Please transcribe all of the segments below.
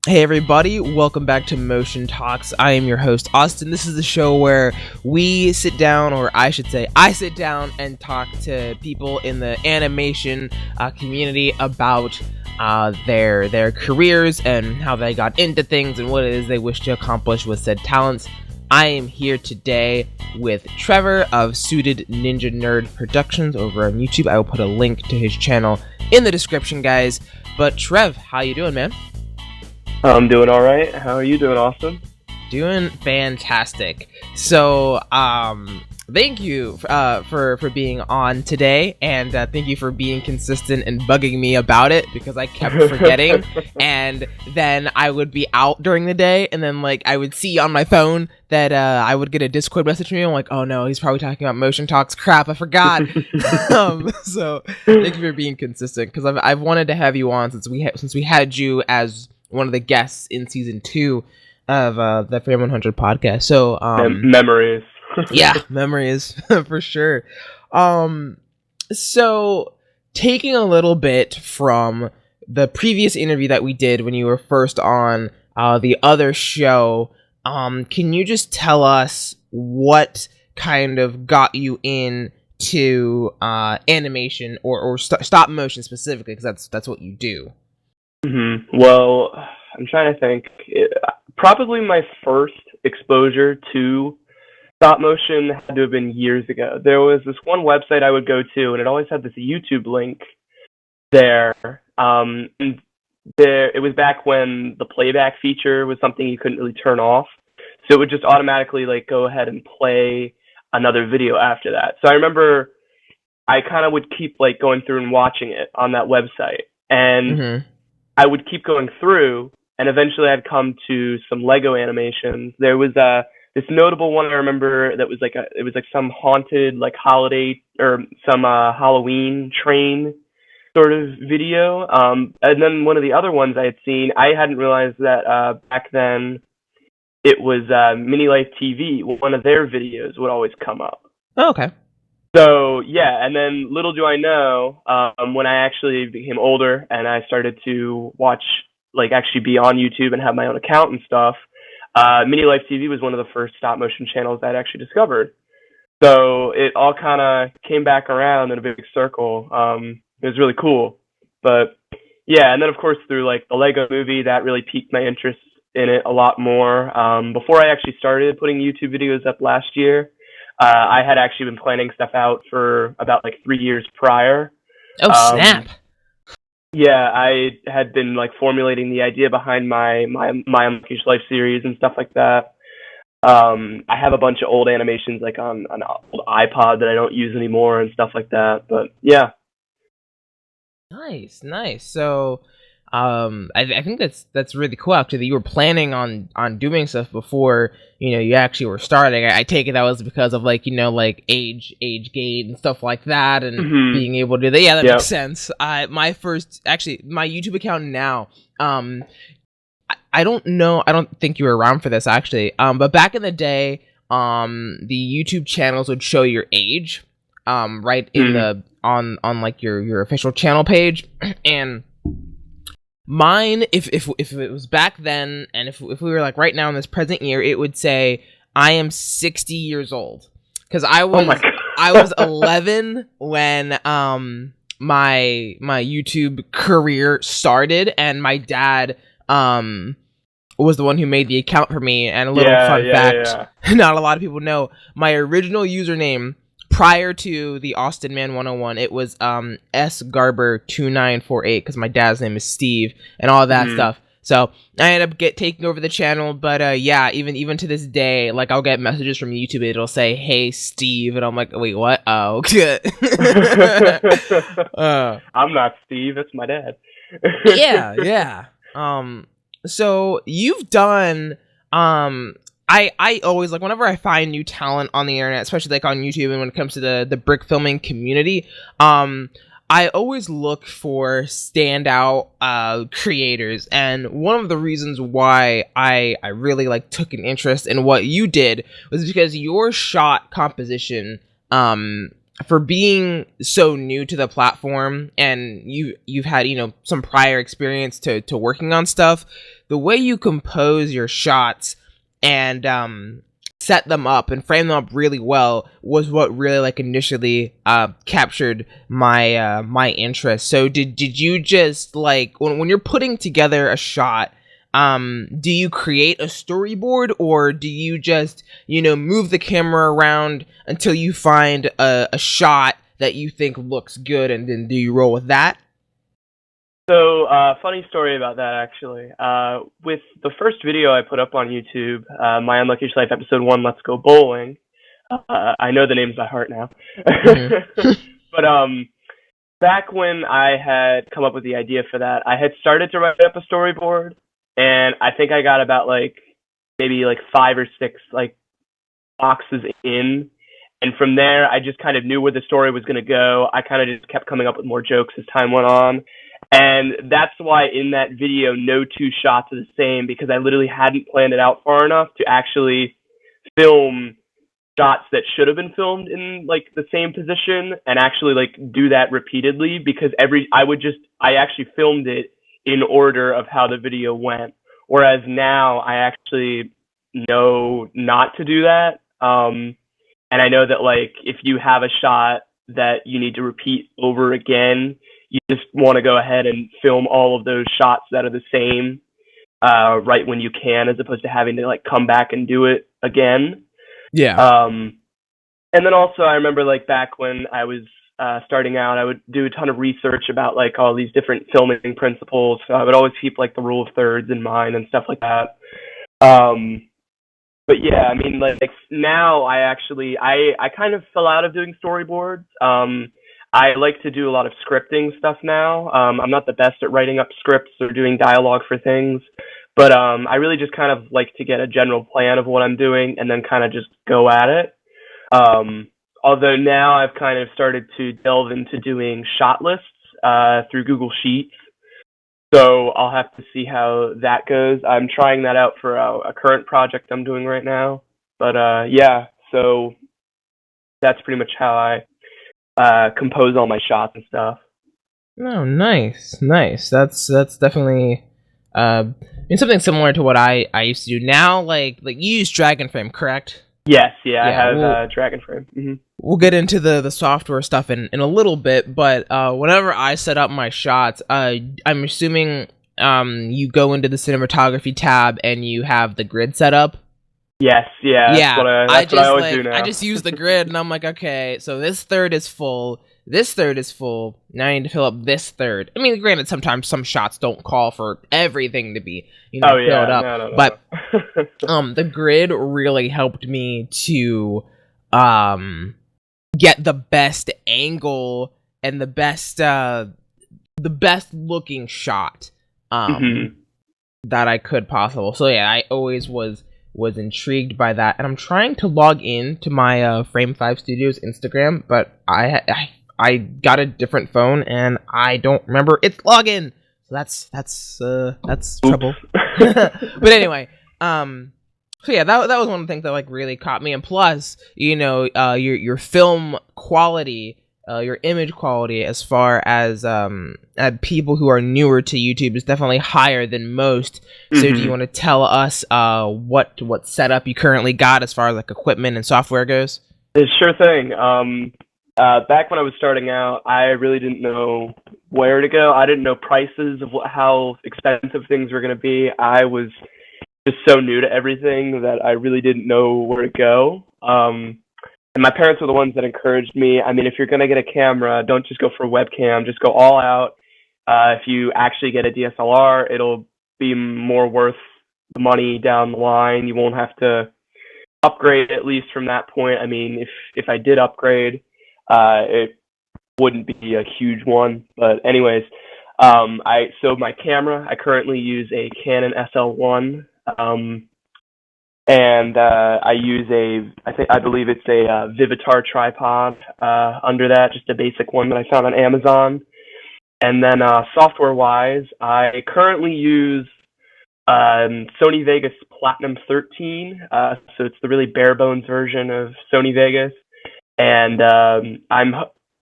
Hey everybody, welcome back to Motion Talks. I am your host, Austin. This is the show where we sit down, or I should say, I sit down and talk to people in the animation community about their careers and how they got into things and what it is they wish to accomplish with said talents. I am here today with Trevor of SuitedNinjaNerd Productions over on YouTube. I will put a link to his channel in the description, guys. But Trev, how you doing, man? I'm doing all right. How are you doing, Austin? Doing fantastic. So, thank you for being on today, and thank you for being consistent and bugging me about it because I kept forgetting. And then I would be out during the day, and then I would see on my phone that I would get a Discord message from you. I'm like, oh no, he's probably talking about Motion Talks. Crap, I forgot. So thank you for being consistent because I've wanted to have you on since we had you as one of the guests in season 2 of the Frame 100 podcast. So memories. Yeah, memories for sure. So taking a little bit from the previous interview that we did when you were first on the other show, can you just tell us what kind of got you into animation or stop motion specifically, because that's what you do? Mm-hmm. Well, I'm trying to think. Probably my first exposure to stop motion had to have been years ago. There was this one website I would go to, and it always had this YouTube link there. And it was back when the playback feature was something you couldn't really turn off. So it would just automatically go ahead and play another video after that. So I remember I kind of would keep going through and watching it on that website. And I would keep going through, and eventually I'd come to some Lego animations. There was this notable one I remember that was it was some haunted holiday or some Halloween train sort of video. And then one of the other ones I had seen, I hadn't realized that back then it was Mini Life TV. One of their videos would always come up. Oh, okay. So, yeah, and then little do I know, when I actually became older and I started to watch, actually be on YouTube and have my own account and stuff, Mini Life TV was one of the first stop-motion channels I'd actually discovered. So it all kind of came back around in a big circle. It was really cool. But, yeah, and then, of course, through, the Lego movie, that really piqued my interest in it a lot more. Before I actually started putting YouTube videos up last year, I had actually been planning stuff out for about 3 years prior. Oh, snap. Yeah, I had been formulating the idea behind my Unlucky Life series and stuff like that. I have a bunch of old animations on an old iPod that I don't use anymore and stuff like that. But yeah. Nice. So I think that's really cool actually that you were planning on doing stuff before you actually were starting. I take it that was because of age gate and stuff like that, and being able to do that. Yeah, that makes sense. My YouTube account now, I don't know, I don't think you were around for this actually, but back in the day, the YouTube channels would show your age right in the on your official channel page. And mine, if it was back then, and if we were right now in this present year, it would say I am 60 years old, because I was 11 when my YouTube career started, and my dad was the one who made the account for me. And a little fun fact, not a lot of people know, my original username prior to the Austin Man 101, it was sgarber2948, because my dad's name is Steve and all that stuff. So I ended up taking over the channel. But yeah, even to this day, I'll get messages from YouTube, it'll say, "Hey Steve," and I'm like, wait, what? Oh, good. I'm not Steve, it's my dad. yeah. So you've done I always whenever I find new talent on the internet, especially on YouTube, and when it comes to the brick filming community, I always look for standout creators, and one of the reasons why I really took an interest in what you did was because your shot composition, for being so new to the platform, and you've had some prior experience to working on stuff, the way you compose your shots and set them up and frame them up really well was what really like initially captured my my interest. So did you just like when you're putting together a shot, do you create a storyboard, or do you just, you know, move the camera around until you find a shot that you think looks good, and then do you roll with that? So, funny story about that actually. With the first video I put up on YouTube, My Unlucky Life Episode 1, Let's Go Bowling. I know the names by heart now. Mm-hmm. But back when I had come up with the idea for that, I had started to write up a storyboard, and I think I got about like maybe like 5 or 6 like boxes in. And from there, I just kind of knew where the story was going to go. I kind of just kept coming up with more jokes as time went on. And that's why in that video, no 2 shots are the same, because I literally hadn't planned it out far enough to actually film shots that should have been filmed in like the same position and actually like do that repeatedly, because I actually filmed it in order of how the video went. Whereas now I actually know not to do that. And I know that like if you have a shot that you need to repeat over again, you just want to go ahead and film all of those shots that are the same right when you can, as opposed to having to like come back and do it again. Yeah. And then also I remember like back when I was starting out, I would do a ton of research about like all these different filming principles. So I would always keep like the rule of thirds in mind and stuff like that. But yeah, I mean, like now I kind of fell out of doing storyboards. I like to do a lot of scripting stuff now. I'm not the best at writing up scripts or doing dialogue for things, but I really just kind of like to get a general plan of what I'm doing and then kind of just go at it. Although now I've kind of started to delve into doing shot lists through Google Sheets. So I'll have to see how that goes. I'm trying that out for a current project I'm doing right now. But yeah, so that's pretty much how I compose all my shots and stuff. Oh, nice. That's definitely something similar to what I used to do. Now, like you use Dragonframe, correct? Yes, yeah, I have Dragonframe. Mm-hmm. We'll get into the software stuff in a little bit, but whenever I set up my shots, I'm assuming you go into the cinematography tab and you have the grid set up. Yes, yeah. That's what I always do now. I just use the grid, and I'm like, okay, so this third is full, this third is full, now I need to fill up this third. I mean, granted, sometimes some shots don't call for everything to be, filled up. No. But the grid really helped me to get the best angle and the best looking shot that I could possible. So yeah, I always was intrigued by that, and I'm trying to log in to my Frame 5 Studios Instagram, but I got a different phone and I don't remember its login. So that's trouble. But anyway, so yeah, that was one of the things that like really caught me, and plus, your film quality, your image quality, as far as people who are newer to YouTube, is definitely higher than most. So do you want to tell us what setup you currently got as far as like equipment and software goes? Sure thing. Back when I was starting out, I really didn't know where to go. I didn't know prices of how expensive things were going to be. I was just so new to everything that I really didn't know where to go. And my parents were the ones that encouraged me. I mean, if you're going to get a camera, don't just go for a webcam, just go all out. If you actually get a DSLR, it'll be more worth the money down the line. You won't have to upgrade, at least from that point. I mean, if I did upgrade, it wouldn't be a huge one. But anyways, so my camera, I currently use a Canon SL1. And I use I believe it's a Vivitar tripod under that, just a basic one that I found on Amazon. And then software-wise, I currently use Sony Vegas Platinum 13. So it's the really bare-bones version of Sony Vegas. And I'm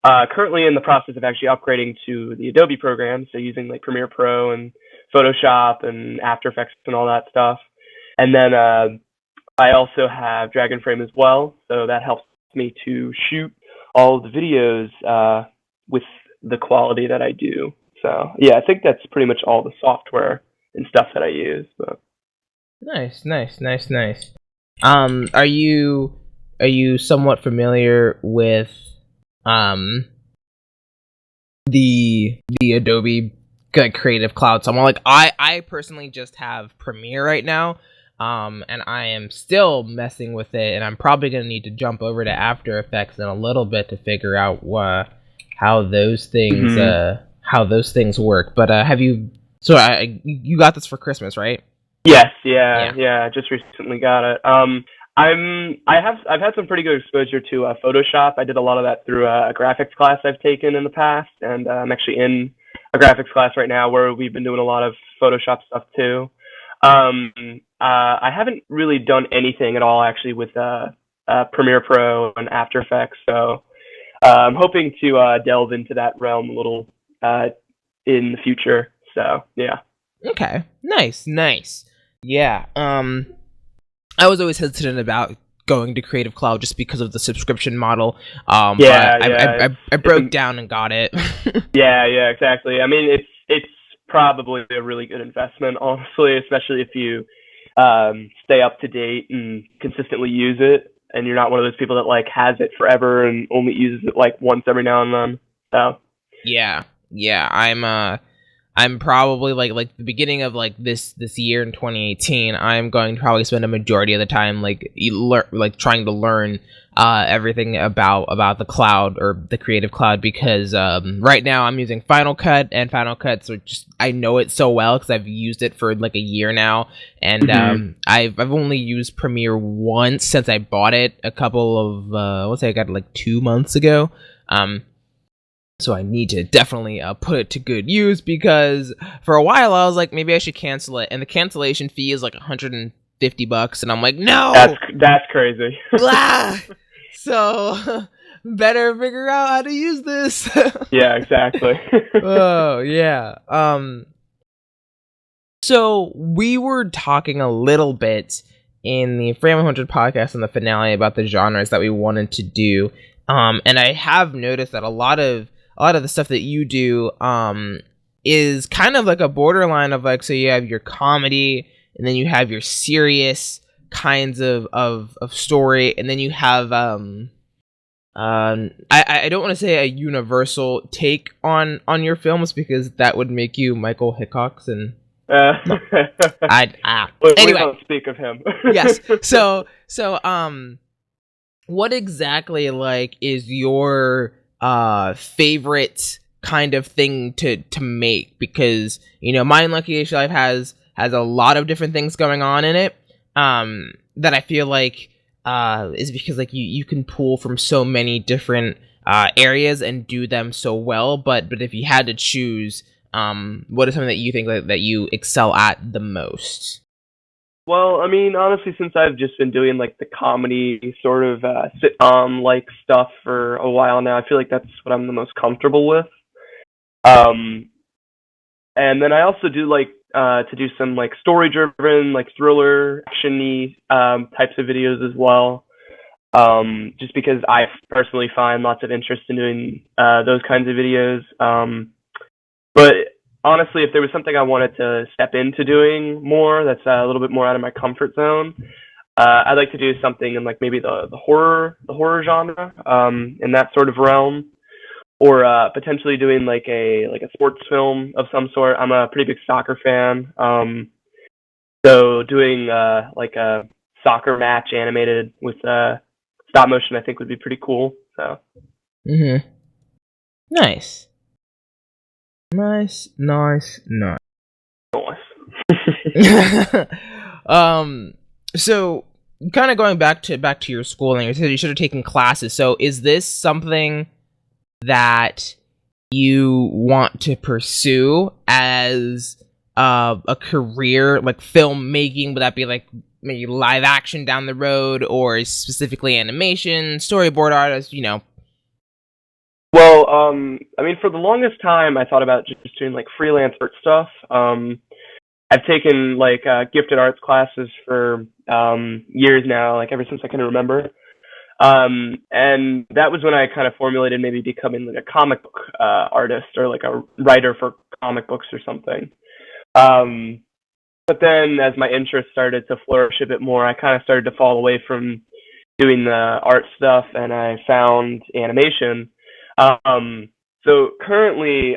currently in the process of actually upgrading to the Adobe program, so using like Premiere Pro and Photoshop and After Effects and all that stuff. And then I also have Dragon Frame as well, so that helps me to shoot all of the videos with the quality that I do. So yeah, I think that's pretty much all the software and stuff that I use. But. Nice. Are you somewhat familiar with the Adobe Creative Cloud? So I'm like, I personally just have Premiere right now, and I am still messing with it, and I'm probably gonna need to jump over to After Effects in a little bit to figure out how those things work. But have you? So you got this for Christmas, right? Yes, yeah. I just recently got it. I've had some pretty good exposure to Photoshop. I did a lot of that through a graphics class I've taken in the past, and I'm actually in a graphics class right now where we've been doing a lot of Photoshop stuff too. I haven't really done anything at all actually with Premiere Pro and After Effects, so I'm hoping to delve into that realm a little in the future. So yeah. Okay. Nice. Yeah. I was always hesitant about going to Creative Cloud just because of the subscription model. But I broke down and got it. yeah, exactly. I mean, it's probably a really good investment, honestly, especially if you stay up to date and consistently use it, and you're not one of those people that like has it forever and only uses it like once every now and then. So yeah, I'm probably like the beginning of like this year in 2018. I'm going to probably spend a majority of the time like trying to learn everything about the cloud or the Creative Cloud, because right now I'm using Final Cut, and Final Cut, so just I know it so well because I've used it for like a year now, and I've only used Premiere once since I bought it a couple of let's say I got it like 2 months ago. So I need to definitely put it to good use, because for a while I was like, maybe I should cancel it, and the cancellation fee is like $150, and I'm like, no, that's crazy. So better figure out how to use this. Yeah, exactly. Oh yeah. So we were talking a little bit in the Frame 100 podcast in the finale about the genres that we wanted to do, and I have noticed that a lot of the stuff that you do is kind of like a borderline of like, so you have your comedy, and then you have your serious kinds of story, and then you have I don't want to say a universal take on your films, because that would make you Michael Hickox, and we don't speak of him. Yes. So what exactly like is your favorite kind of thing to make? Because My Unlucky H Life has a lot of different things going on in it that I feel like is because like you can pull from so many different areas and do them so well, but if you had to choose, what is something that you think that you excel at the most? Well, I mean, honestly, since I've just been doing like the comedy sort of sitcom like stuff for a while now, I feel like that's what I'm the most comfortable with. And then I also do like to do some like story driven, like thriller, actiony types of videos as well. Just because I personally find lots of interest in doing those kinds of videos. But honestly, if there was something I wanted to step into doing more, that's a little bit more out of my comfort zone, I'd like to do something in like maybe the horror genre, in that sort of realm, or potentially doing like a sports film of some sort. I'm a pretty big soccer fan, so doing like a soccer match animated with stop motion, I think would be pretty cool. So. Nice. So kind of going back to your schooling, you said you should have taken classes. So is this something that you want to pursue as a career, like filmmaking? Would that be like maybe live action down the road, or specifically animation, storyboard artist, Well, I mean, for the longest time, I thought about just doing like freelance art stuff. I've taken like gifted arts classes for years now, like ever since I can remember. And that was when I kind of formulated maybe becoming like a comic book artist or like a writer for comic books or something. Um, but then as my interest started to flourish a bit more, I kind of started to fall away from doing the art stuff, and I found animation. So currently,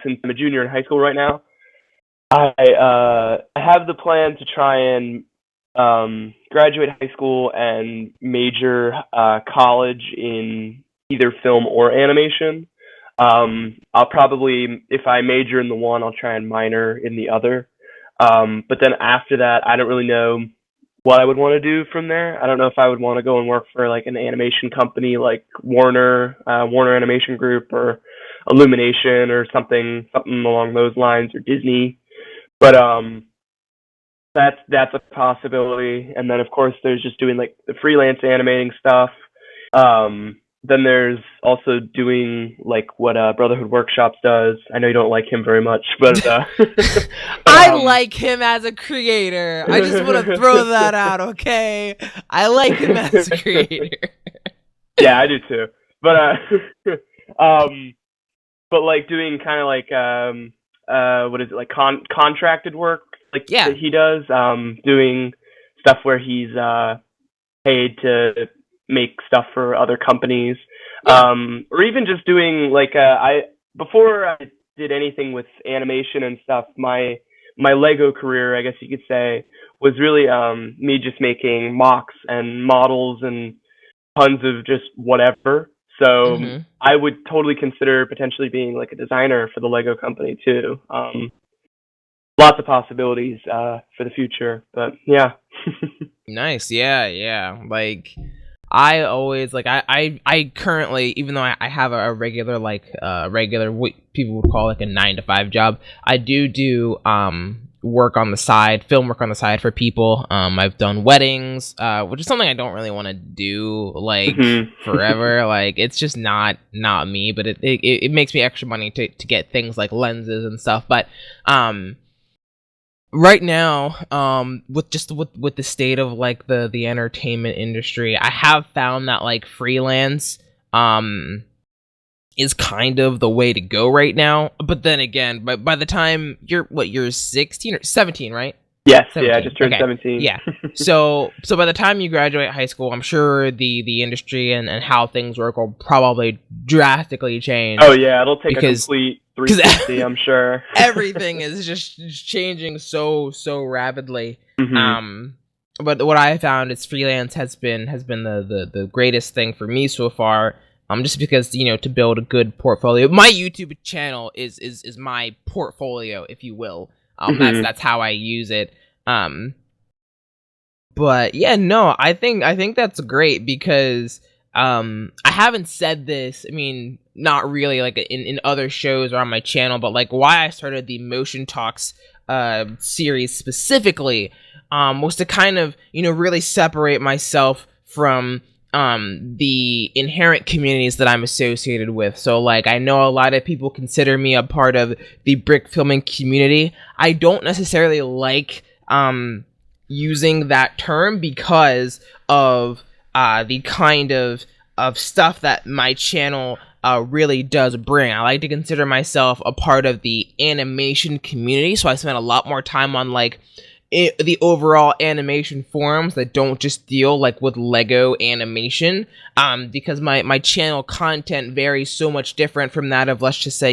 since I'm a junior in high school right now, I have the plan to try and graduate high school and major college in either film or animation. I'll probably, if I major in the one, I'll try and minor in the other. But then after that, I don't really know what I would want to do from there. I don't know if I would want to go and work for like an animation company like Warner Animation Group, or Illumination, or something along those lines, or Disney. But that's a possibility. And then of course there's just doing like the freelance animating stuff. Then there's also doing like what Brotherhood Workshops does. I know you don't like him very much, but I like him as a creator. I just want to throw that out, okay? I like him as a creator. Yeah, I do too. But but like doing kind of like what is it, like contracted work, like that he does, doing stuff where he's paid to make stuff for other companies, or even just doing like before I did anything with animation and stuff, my Lego career, I guess you could say, was really me just making mocks and models and tons of just whatever. So I would totally consider potentially being like a designer for the Lego company too. Lots of possibilities for the future, but yeah. Nice. Yeah. Like, I always like I currently, even though I have a regular what people would call like a 9-to-5 job, I do work on the side, film work on the side for people. I've done weddings, which is something I don't really want to do like forever. Like, it's just not me, but it makes me extra money to get things like lenses and stuff. But right now, with the state of like the entertainment industry, I have found that like freelance is kind of the way to go right now. But then again, by the time you're 16 or 17, right? Yes, 17. Yeah, I just turned 17. Yeah. So by the time you graduate high school, I'm sure the industry and how things work will probably drastically change. Oh yeah, it'll take a complete 360, I'm sure. Everything is just changing so rapidly. But what I found is freelance has been the greatest thing for me so far. Just because, to build a good portfolio. My YouTube channel is my portfolio, if you will. That's how I use it. But yeah, no, I think that's great, because I haven't said this, I mean, not really like in other shows or on my channel, but like why I started the MotionTalks series specifically was to kind of, really separate myself from the inherent communities that I'm associated with. So like, I know a lot of people consider me a part of the brick filming community. I don't necessarily like using that term because of the kind of stuff that my channel really does bring. I like to consider myself a part of the animation community, so I spend a lot more time on like the overall animation forums that don't just deal like with Lego animation, because my channel content varies so much different from that of, let's just say,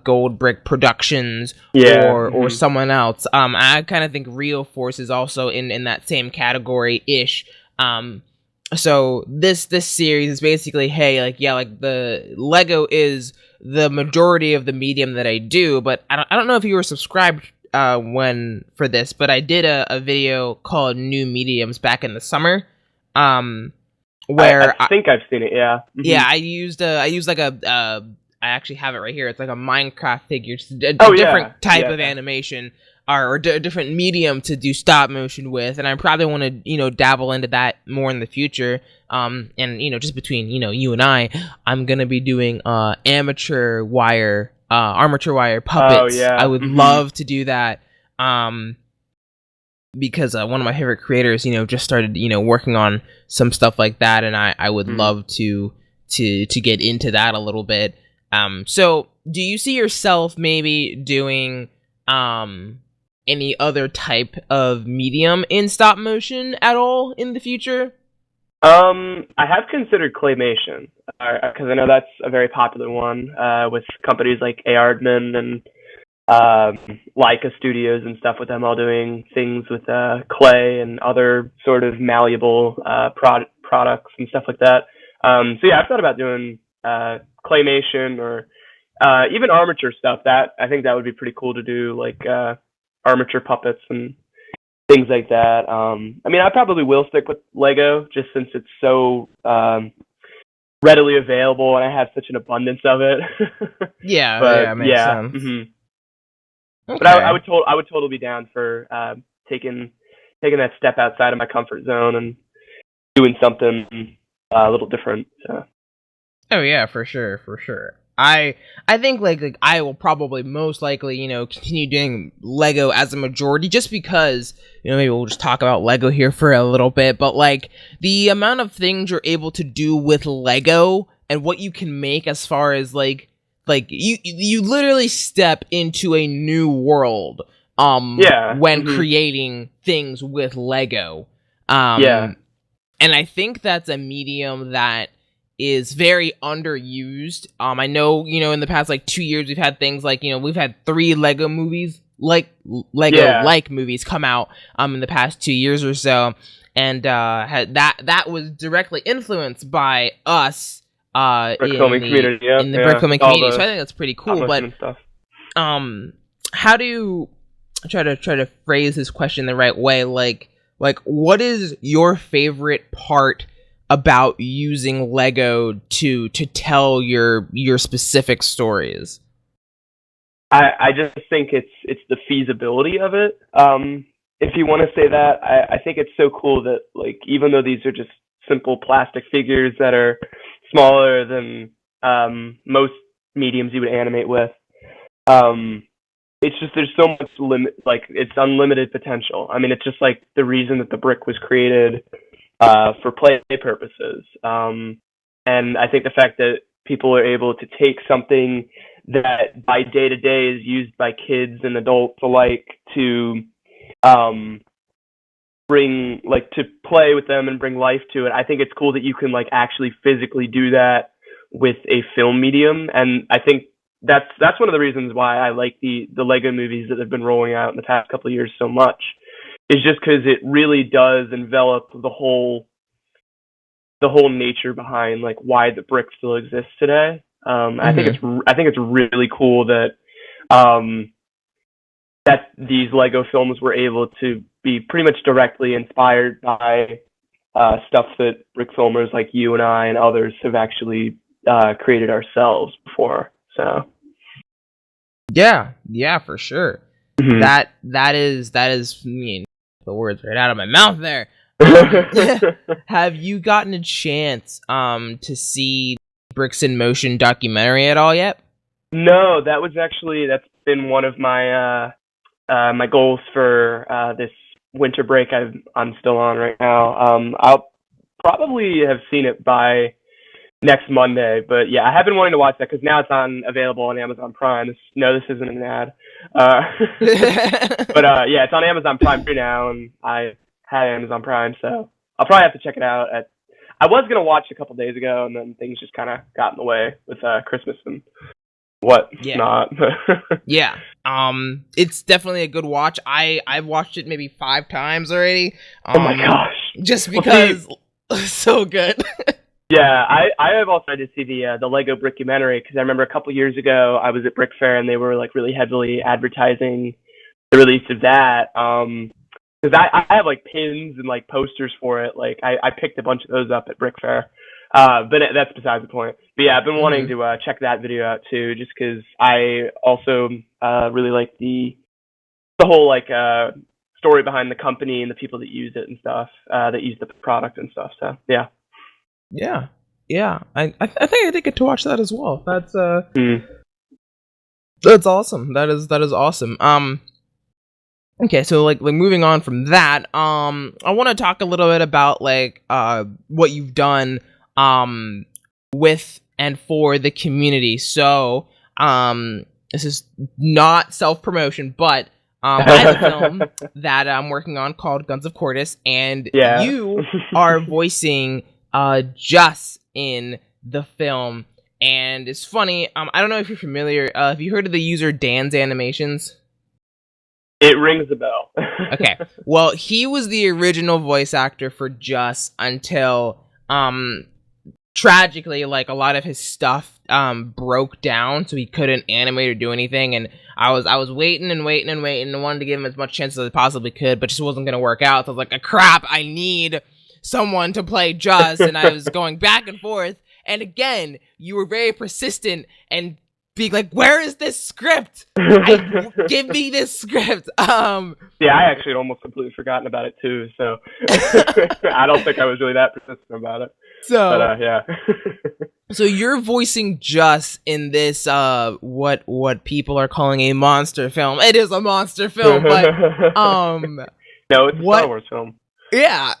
Gold Brick Productions or someone else. I kind of think Real Force is also in that same category ish. So this series is basically, hey, like, yeah, like the Lego is the majority of the medium that I do, but I don't know if you were subscribed for this, but I did a video called New Mediums back in the summer, where I think I've seen it. Yeah. Yeah, I used like I actually have it right here. It's like a Minecraft figure, just a different type of animation or a different medium to do stop motion with, and I probably want to dabble into that more in the future. And just between you and I'm gonna be doing armature wire puppets. I would love to do that. Because one of my favorite creators, just started, working on some stuff like that, and I would love to get into that a little bit. So do you see yourself maybe doing any other type of medium in stop motion at all in the future? I have considered claymation, because I know that's a very popular one, with companies like Aardman and Leica Studios and stuff, with them all doing things with clay and other sort of malleable products and stuff like that. So yeah, I've thought about doing claymation or even armature stuff. That I think that would be pretty cool to do, like armature puppets and things like that. I mean, I probably will stick with Lego just since it's so readily available and I have such an abundance of it. Yeah, but makes sense. Mm-hmm. Okay. But I would totally be down for taking that step outside of my comfort zone and doing something a little different. So. Oh yeah, for sure. I think like I will probably most likely continue doing Lego as a majority, just because maybe we'll just talk about Lego here for a little bit, but like the amount of things you're able to do with Lego and what you can make, as far as like you literally step into a new world when creating things with Lego. And I think that's a medium that is very underused. I know, in the past 2 years we've had things like, we've had 3 Lego movies, like movies come out in the past 2 years or so, and that was directly influenced by us in the brick filming community. So I think that's pretty cool. But how do you try to phrase this question the right way? Like what is your favorite part about using Lego to tell your specific stories? I just think it's the feasibility of it. If you want to say that, I think it's so cool that, like, even though these are just simple plastic figures that are smaller than most mediums you would animate with, it's just there's so much it's unlimited potential. I mean, it's just like the reason that the brick was created for play purposes. And I think the fact that people are able to take something that by day to day is used by kids and adults alike to to play with them and bring life to it. I think it's cool that you can actually physically do that with a film medium. And I think that's one of the reasons why I like the Lego movies that have been rolling out in the past couple of years so much. Is just because it really does envelop the whole nature behind why the brick still exists today. I think it's really cool that that these Lego films were able to be pretty much directly inspired by stuff that brick filmers like you and I and others have actually created ourselves before. So yeah, for sure. Mm-hmm. That is the words right out of my mouth there. Have you gotten a chance to see Bricks in Motion documentary at all yet? No, that's been one of my my goals for this winter break I'm still on right now. I'll probably have seen it by next Monday, but yeah, I have been wanting to watch that because now it's available on Amazon Prime. This isn't an ad. But yeah, it's on Amazon Prime free now, and I had Amazon Prime, so I'll probably have to check it out. I was gonna watch it a couple days ago, and then things just kind of got in the way with Christmas and not. Yeah, it's definitely a good watch. I've watched it maybe 5 times already. Oh my gosh! Just because it's so good. Yeah, I have also had to see the Lego Brickumentary because I remember a couple years ago I was at Brick Fair and they were really heavily advertising the release of that. Because I have pins and posters for it. I picked a bunch of those up at Brick Fair. But that's besides the point. But yeah, I've been wanting to check that video out too, just because I also really like the whole story behind the company and the people that use it and stuff, that use the product and stuff. So yeah. Yeah. I think I did get to watch that as well. That's awesome. That is awesome. Okay, so like moving on from that, I want to talk a little bit about like what you've done with and for the community. So this is not self promotion, but I have a film that I'm working on called Guns of Cordis, and Yeah. you are voicing Just in the film. And it's funny. I don't know if you're familiar. Have you heard of the user Dan's Animations? It rings a bell. Okay. Well, he was the original voice actor for Just until tragically like a lot of his stuff broke down, so he couldn't animate or do anything. And I was waiting and waiting and waiting and wanted to give him as much chance as I possibly could, but just wasn't gonna work out. So I was like, crap, I need someone to play Just. And I was going back and forth, and again you were very persistent and being like, where is this script? Give me this script. Yeah, I actually had almost completely forgotten about it too, so I don't think I was really that persistent about it. So, but yeah. So you're voicing Just in this what people are calling a monster film. It is a monster film, but no, it's a Star Wars film. Yeah.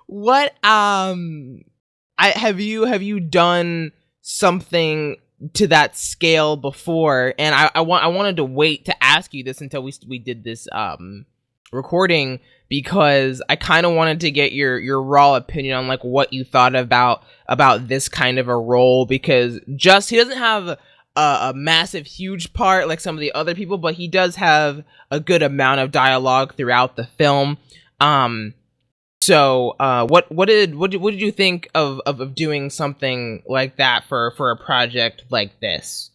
What have you done something to that scale before? And I wanted to wait to ask you this until we did this recording, because I kind of wanted to get your raw opinion on like what you thought about this kind of a role, because Just, he doesn't have a massive huge part like some of the other people, but he does have a good amount of dialogue throughout the film. So what did you think of doing something like that for a project like this?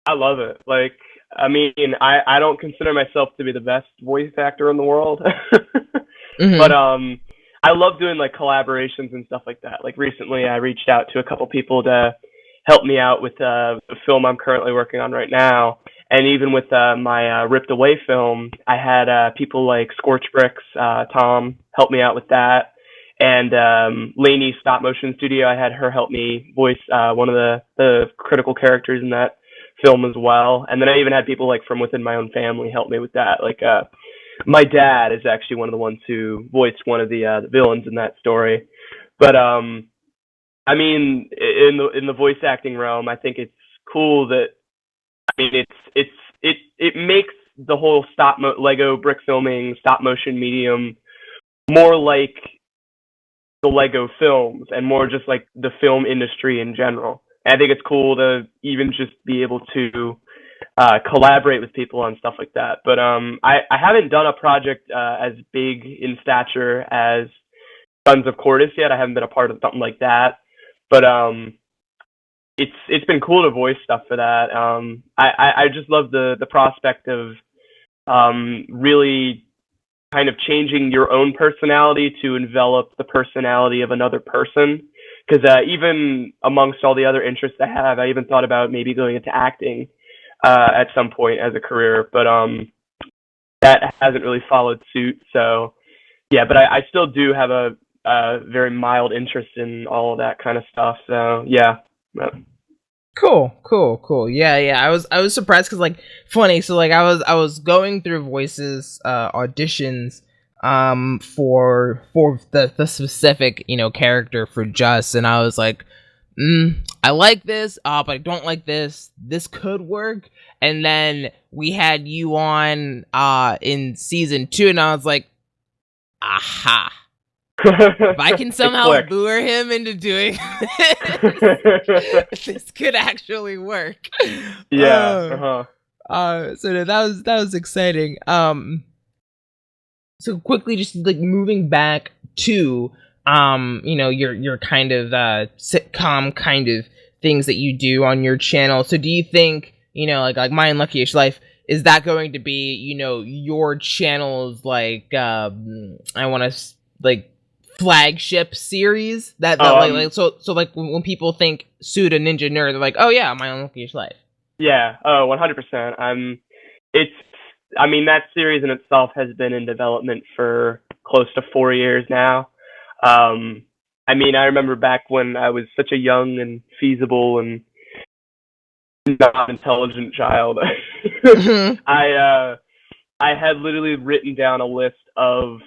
I love it. Like, I mean, I don't consider myself to be the best voice actor in the world, Mm-hmm. but I love doing like collaborations and stuff like that. Like recently, I reached out to a couple people to help me out with a film I'm currently working on right now. And even with my Ripped Away film, I had people like Scorch Bricks, Tom, help me out with that. And Lainey Stop Motion Studio, I had her help me voice one of the critical characters in that film as well. And then I even had people like from within my own family help me with that. Like my dad is actually one of the ones who voiced one of the villains in that story. But I mean, in the voice acting realm, I think it's cool that, I mean, it makes the whole Lego brick filming stop motion medium more like the Lego films and more just like the film industry in general. And I think it's cool to even just be able to collaborate with people on stuff like that. But I haven't done a project as big in stature as Sons of Cordis yet. I haven't been a part of something like that. But it's been cool to voice stuff for that. I just love the prospect of really kind of changing your own personality to envelop the personality of another person. Because even amongst all the other interests I have, I even thought about maybe going into acting at some point as a career, but that hasn't really followed suit. So yeah, but I still do have a very mild interest in all of that kind of stuff. So yeah. Cool. Yeah. I was surprised because, like, funny. So like I was going through voices auditions for the specific, you know, character for Just, and I was like, I like this, but I don't like this. This could work. And then we had you on in season 2, and I was like, aha. If I can somehow lure him into doing this, this could actually work. Yeah. So that was exciting. So quickly, just like moving back to you know, your kind of sitcom kind of things that you do on your channel. So do you think, you know, like My Unlucky-ish Life, is that going to be, you know, your channel's like I want to like flagship series that like so like when people think SuitedNinjaNerd, they're like, oh yeah, My Unlucky-ish Life. Yeah. 100%. It's, I mean, that series in itself has been in development for close to 4 years now. I mean, I remember back when I was such a young and feasible and not intelligent child. I had literally written down a list of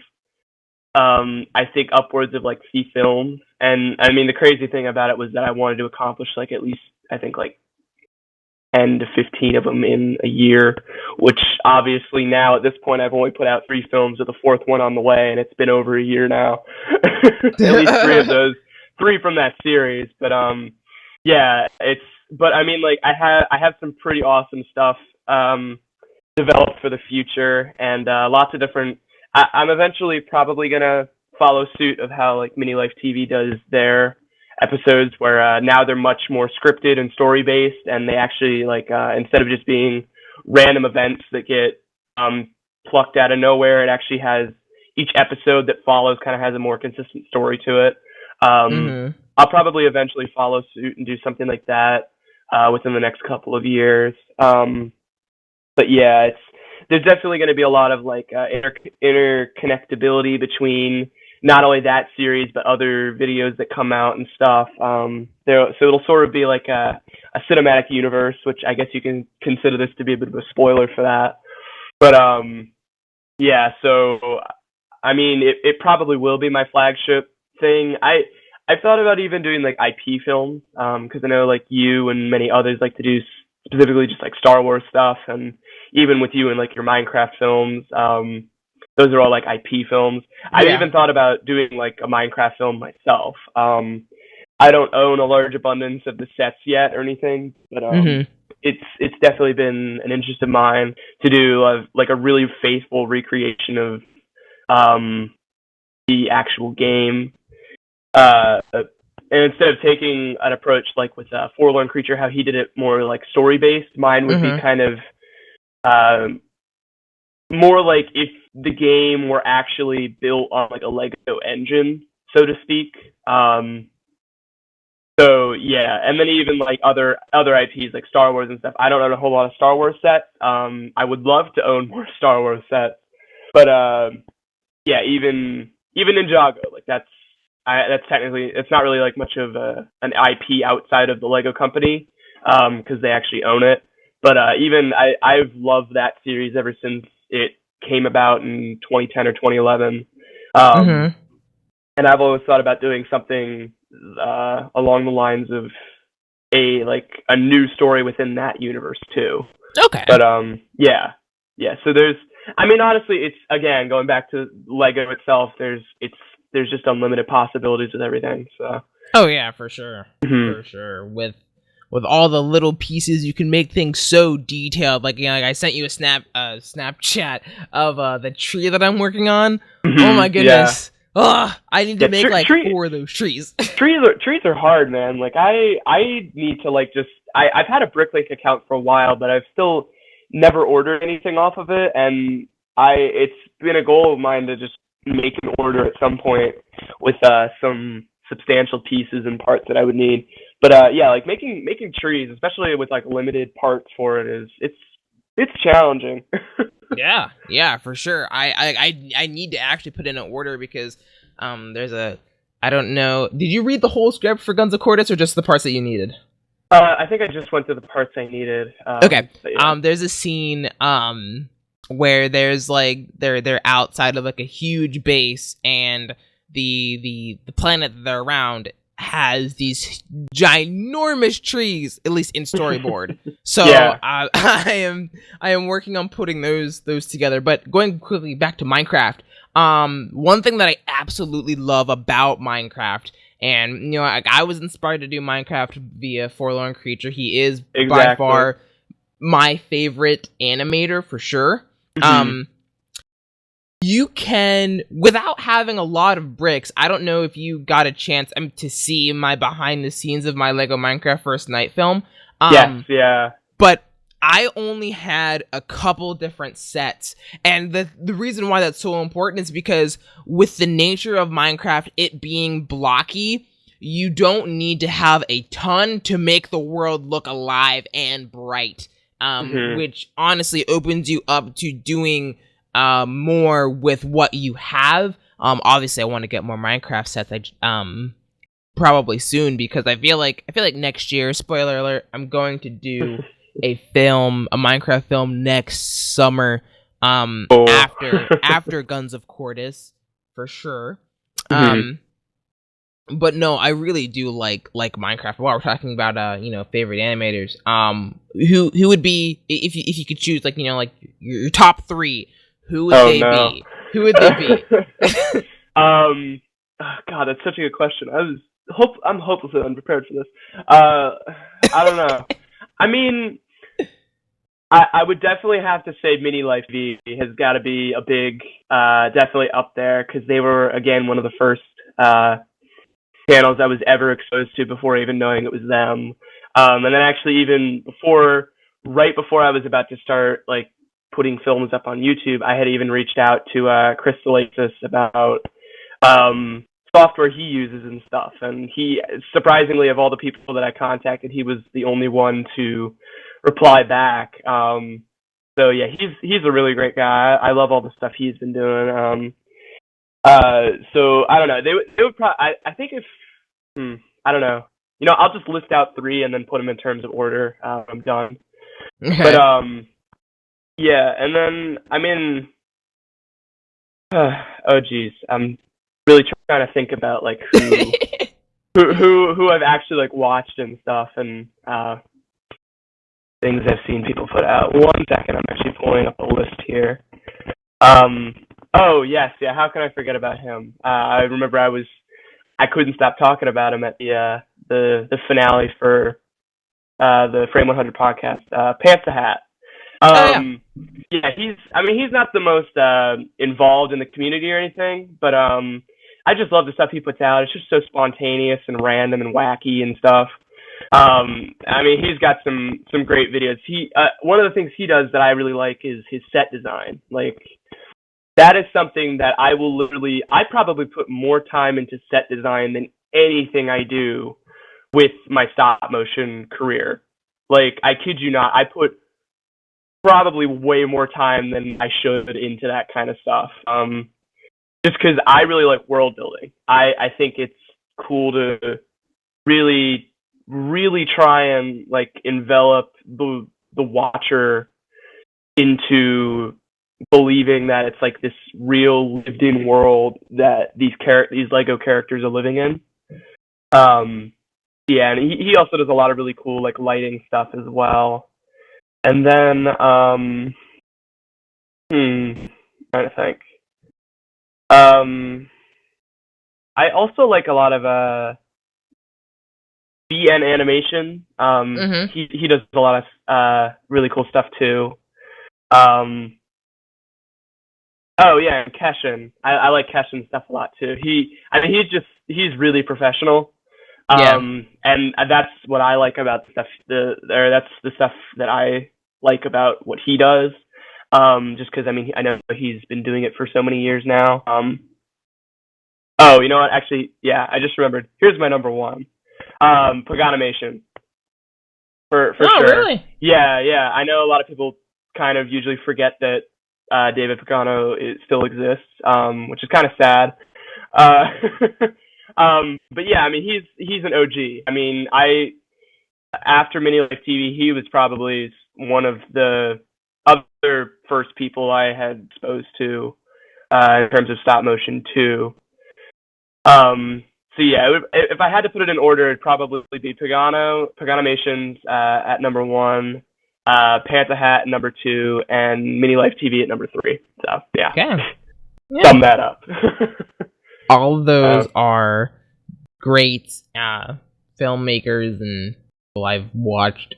I think upwards of like 3 films, and I mean the crazy thing about it was that I wanted to accomplish like at least I think like 10 to 15 of them in a year, which obviously now at this point I've only put out 3 films with the 4th one on the way, and it's been over a year now. At least 3 of those, 3 from that series. But yeah, but I mean like I have some pretty awesome stuff developed for the future, and lots of different. I'm eventually probably gonna follow suit of how like Mini Life TV does their episodes, where now they're much more scripted and story based, and they actually like instead of just being random events that get plucked out of nowhere, it actually has each episode that follows kind of has a more consistent story to it. I'll probably eventually follow suit and do something like that within the next couple of years. But yeah, there's definitely going to be a lot of like interconnectability between not only that series but other videos that come out and stuff. So it'll sort of be like a cinematic universe, which I guess you can consider this to be a bit of a spoiler for that. But yeah, so I mean, it probably will be my flagship thing. I've thought about even doing like IP films, because I know like you and many others like to do specifically just like Star Wars stuff, and even with you and like your Minecraft films, those are all like IP films. I've even thought about doing like a Minecraft film myself. I don't own a large abundance of the sets yet or anything, but it's definitely been an interest of mine to do like a really faithful recreation of the actual game. And instead of taking an approach like with Forlorn Creature, how he did it more like story based, mine would be kind of more like if the game were actually built on like a Lego engine, so to speak. So yeah, and then even like other IPs like Star Wars and stuff. I don't own a whole lot of Star Wars sets. I would love to own more Star Wars sets, but yeah, even Ninjago, like that's technically, it's not really like much of an IP outside of the Lego company, because they actually own it. But even I've loved that series ever since it came about in 2010 or 2011. And I've always thought about doing something along the lines of a new story within that universe too. Okay. But yeah. So I mean, honestly, it's again going back to Lego itself. There's just unlimited possibilities with everything. So. Oh yeah, for sure, for sure. With all the little pieces, you can make things so detailed. Like, you know, like I sent you a Snapchat of the tree that I'm working on. Oh my goodness! Oh, I need to make like 4 of those trees. Trees are hard, man. Like I need to like just I've had a Bricklink account for a while, but I've still never ordered anything off of it, and it's been a goal of mine to just make an order at some point with some substantial pieces and parts that I would need. But yeah, like making trees, especially with like limited parts for it, it's challenging. yeah, for sure. I need to actually put in an order because I don't know. Did you read the whole script for Guns of Cordis or just the parts that you needed? I think I just went through the parts I needed. Okay. Yeah. There's a scene where there's like they're outside of like a huge base, and the planet that they're around has these ginormous trees, at least in storyboard. So yeah. I am working on putting those together. But going quickly back to Minecraft, one thing that I absolutely love about Minecraft, and you know, I was inspired to do Minecraft via Forlorn Creature. He is by far my favorite animator for sure. You can, without having a lot of bricks, I don't know if you got a chance to see my behind the scenes of my Lego Minecraft First Night film. Yes, yeah. But I only had a couple different sets. And the reason why that's so important is because with the nature of Minecraft, it being blocky, you don't need to have a ton to make the world look alive and bright. Which honestly opens you up to doing more with what you have. Obviously I want to get more Minecraft sets probably soon, because I feel like next year, spoiler alert, I'm going to do a Minecraft film next summer, Oh. after Guns of Cordis, for sure. Mhm. But no, I really do like Minecraft. While we're talking about favorite animators, who would be, if you could choose, like, like your top three, who would Oh they no. be? Who would they be? God, that's such a good question. I'm hopelessly unprepared for this. I don't know. I mean, I would definitely have to say Mini Life V has got to be a big, definitely up there, because they were, again, one of the first channels I was ever exposed to before even knowing it was them. And then actually even right before I was about to start like putting films up on YouTube, I had even reached out to Crystal Asis about software he uses and stuff. And he, surprisingly, of all the people that I contacted, he was the only one to reply back. So yeah, he's a really great guy. I love all the stuff he's been doing. So I don't know. They would probably. I think if I don't know. I'll just list out three and then put them in terms of order. I'm done. But yeah, and then I mean, oh geez, I'm really trying to think about like who I've actually like watched and stuff, and things I've seen people put out. One second, I'm actually pulling up a list here. Oh yes, yeah. How can I forget about him? I remember I couldn't stop talking about him at the finale for the Frame 100 podcast. Panther Hat. Yeah, he's not the most involved in the community or anything, but I just love the stuff he puts out. It's just so spontaneous and random and wacky and stuff. He's got some great videos. One of the things he does that I really like is his set design. Like, that is something that I probably put more time into set design than anything I do with my stop motion career. Like, I kid you not, I put probably way more time than I should into that kind of stuff. Just because I really like world building. I think it's cool to really, really try and like envelop the watcher into believing that it's like this real lived-in world that these Lego characters are living in. Yeah, and he also does a lot of really cool like lighting stuff as well. And then trying to think. I also like a lot of BN animation. He does a lot of really cool stuff too. Oh yeah, and Keshin. I like Keshin's stuff a lot too. He's really professional. And that's what I like about the stuff. That's the stuff that I like about what he does. Just because I know he's been doing it for so many years now. Oh, you know what? Actually, yeah, I just remembered. Here's my number one. Paganimation. For sure. Really? Yeah. I know a lot of people kind of usually forget that David Pagano still exists, which is kind of sad. But yeah, he's an OG. After Mini Life TV, he was probably one of the other first people I had exposed to in terms of stop motion too. So yeah, if I had to put it in order, it'd probably be Paganimations at number one, Panther Hat at number two, and Mini Life TV at number three. So yeah, sum that up. All of those are great filmmakers and people I've watched.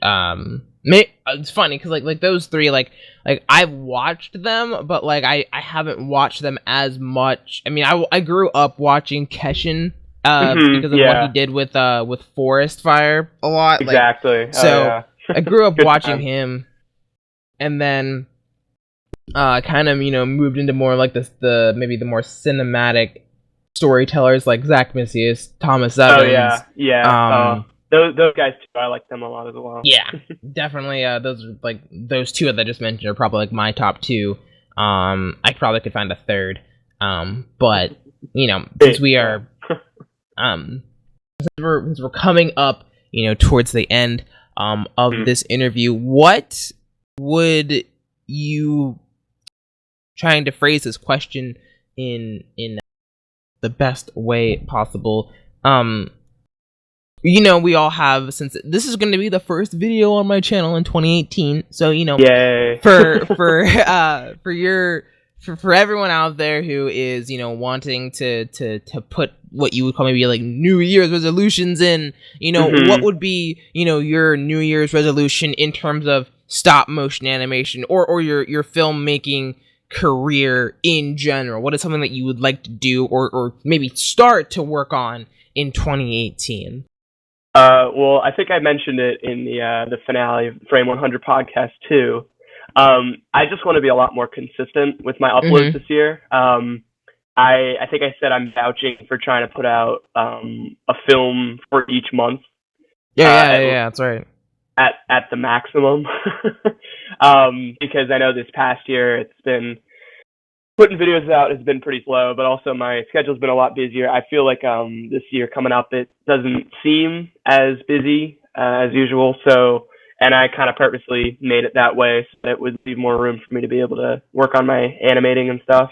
It's funny because like those three, like I've watched them, but like I haven't watched them as much. I grew up watching Keshin because of what he did with Forest Fire a lot. Exactly. So I grew up watching him, and then kind of moved into more like the maybe the more cinematic storytellers like Zach Messias, Thomas Evans. Oh yeah. Those guys too. I like them a lot as well. Yeah, definitely. Those two that I just mentioned are probably like my top two. I probably could find a third. But since we are since we're coming up, towards the end of this interview, what would you trying to phrase this question in the best way possible. We all have, since this is going to be the first video on my channel in 2018, so Yay. for everyone out there who is wanting to put what you would call maybe like New Year's resolutions in, what would be your New Year's resolution in terms of stop motion animation or your filmmaking career in general? What is something that you would like to do or maybe start to work on in 2018? Well, I think I mentioned it in the finale of Frame 100 podcast too. I just want to be a lot more consistent with my uploads this year. I think I said I'm vouching for trying to put out a film for each month. Yeah, that's right. At the maximum, because I know this past year it's been putting videos out has been pretty slow, but also my schedule's been a lot busier. I feel like this year coming up it doesn't seem as busy as usual, so. And I kind of purposely made it that way so that it would leave more room for me to be able to work on my animating and stuff.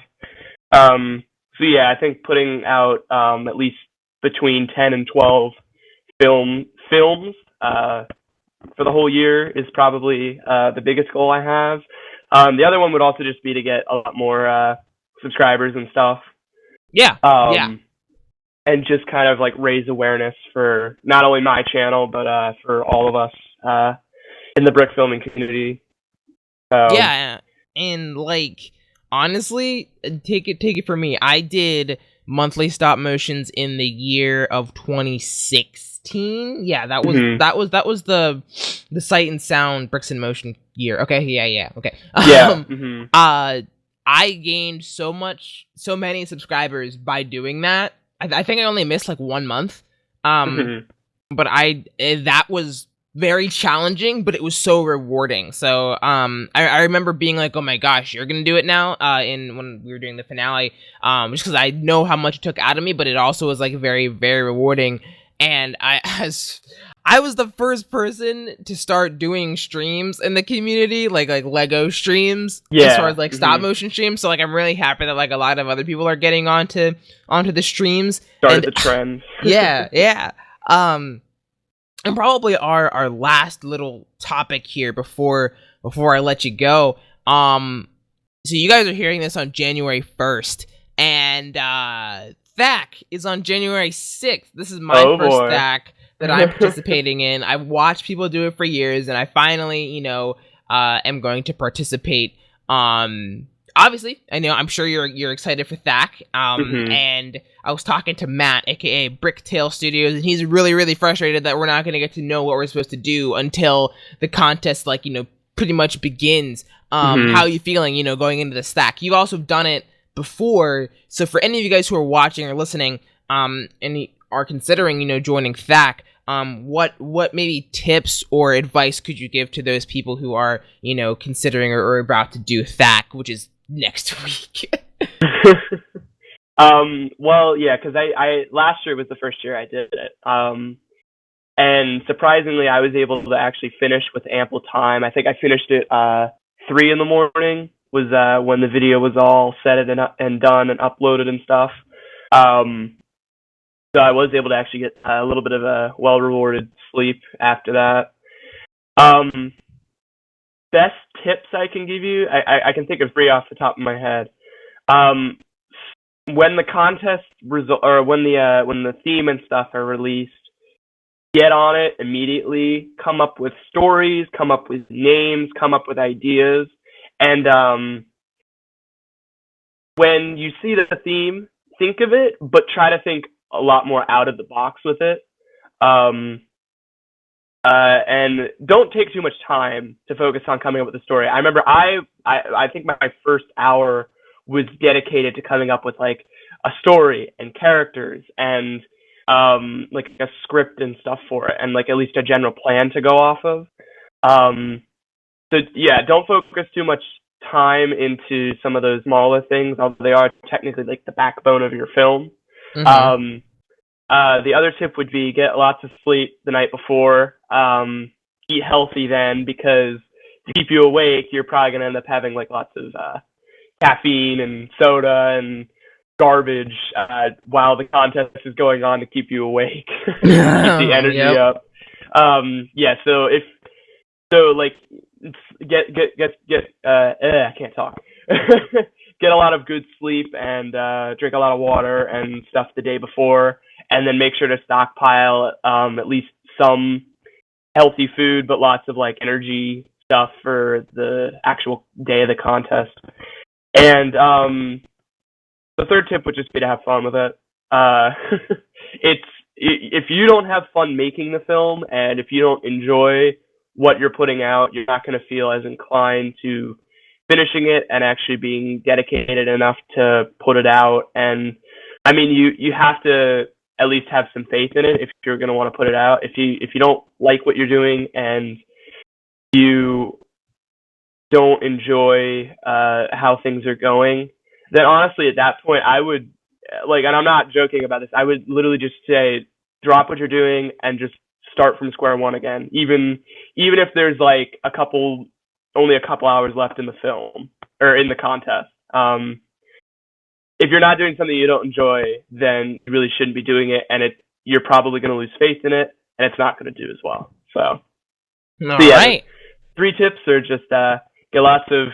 So yeah, I think putting out at least between 10 and 12 films for the whole year is probably the biggest goal I have. The other one would also just be to get a lot more subscribers and stuff. Yeah. And just kind of like raise awareness for not only my channel, but for all of us in the brick filming community. Yeah, and like honestly, take it from me. I did monthly stop motions in the year of 2016. Yeah, that was the Sight and Sound Bricks in Motion year. Okay, yeah, okay. Yeah. I gained so many subscribers by doing that. I think I only missed like 1 month. But that was very challenging, but it was so rewarding. So I remember being like, oh my gosh, you're gonna do it now, when we were doing the finale, just because I know how much it took out of me, but it also was like very, very rewarding. And I was the first person to start doing streams in the community, like Lego streams, as far as like stop motion streams. So like I'm really happy that like a lot of other people are getting onto the streams. Started the trend. Yeah. And probably our last little topic here before I let you go. So you guys are hearing this on January 1st, and THAC is on January 6th. This is my first THAC that I'm participating in. I've watched people do it for years, and I finally, am going to participate. Obviously, I'm sure you're excited for THAC. And I was talking to Matt, aka Bricktail Studios, and he's really, really frustrated that we're not going to get to know what we're supposed to do until the contest, pretty much begins. How are you feeling, going into this THAC? You've also done it before, so for any of you guys who are watching or listening, and are considering, joining THAC, what maybe tips or advice could you give to those people who are, considering or about to do THAC, which is next week? Well, yeah, because I last year was the first year I did it. And surprisingly, I was able to actually finish with ample time. I think I finished it 3 in the morning was when the video was all set and done and uploaded and stuff. So I was able to actually get a little bit of a well-rewarded sleep after that. Best tips I can give you, I can think of 3 off the top of my head. When the contest when the theme and stuff are released, get on it immediately. Come up with stories, come up with names, come up with ideas, and when you see the theme, think of it, but try to think a lot more out of the box with it. And don't take too much time to focus on coming up with a story. I remember I think my first hour was dedicated to coming up with like a story and characters and like a script and stuff for it, and like at least a general plan to go off of. So yeah, don't focus too much time into some of those smaller things, although they are technically like the backbone of your film. The other tip would be get lots of sleep the night before. Eat healthy then, because to keep you awake, you're probably gonna end up having like lots of caffeine and soda and garbage while the contest is going on to keep you awake, keep the energy up. I can't talk. Get a lot of good sleep and drink a lot of water and stuff the day before, and then make sure to stockpile at least some healthy food, but lots of like energy stuff for the actual day of the contest. And the third tip would just be to have fun with it. If you don't have fun making the film, and if you don't enjoy what you're putting out, you're not going to feel as inclined to finishing it and actually being dedicated enough to put it out. And I mean, you have to at least have some faith in it if you're going to want to put it out. If you don't like what you're doing and you don't enjoy how things are going, then honestly at that point I would, like, and I'm not joking about this, I would literally just say drop what you're doing and just start from square one again, even if there's like only a couple hours left in the film or in the contest. If you're not doing something you don't enjoy, then you really shouldn't be doing it, and you're probably going to lose faith in it, and it's not going to do as well. So right. 3 tips are just get lots of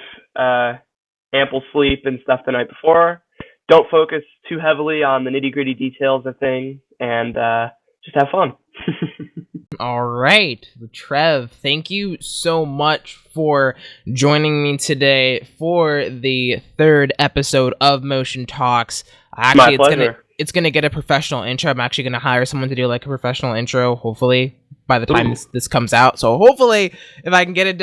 ample sleep and stuff the night before. Don't focus too heavily on the nitty-gritty details of things, and just have fun. All right, Trev, thank you so much for joining me today for the 3rd episode of Motion Talks. Actually, my pleasure. It's gonna get a professional intro. I'm actually gonna hire someone to do like a professional intro, hopefully by the time this comes out. So hopefully, if I can get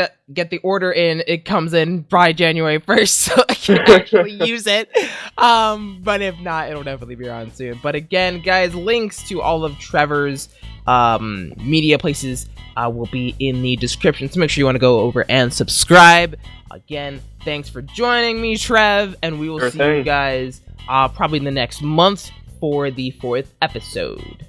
the order in, it comes in by January 1st, so I can actually use it. But if not, it'll definitely be around soon. But again, guys, links to all of Trevor's media places will be in the description, so make sure you want to go over and subscribe. Again, thanks for joining me, Trev, and we will see you guys probably in the next month for the 4th episode.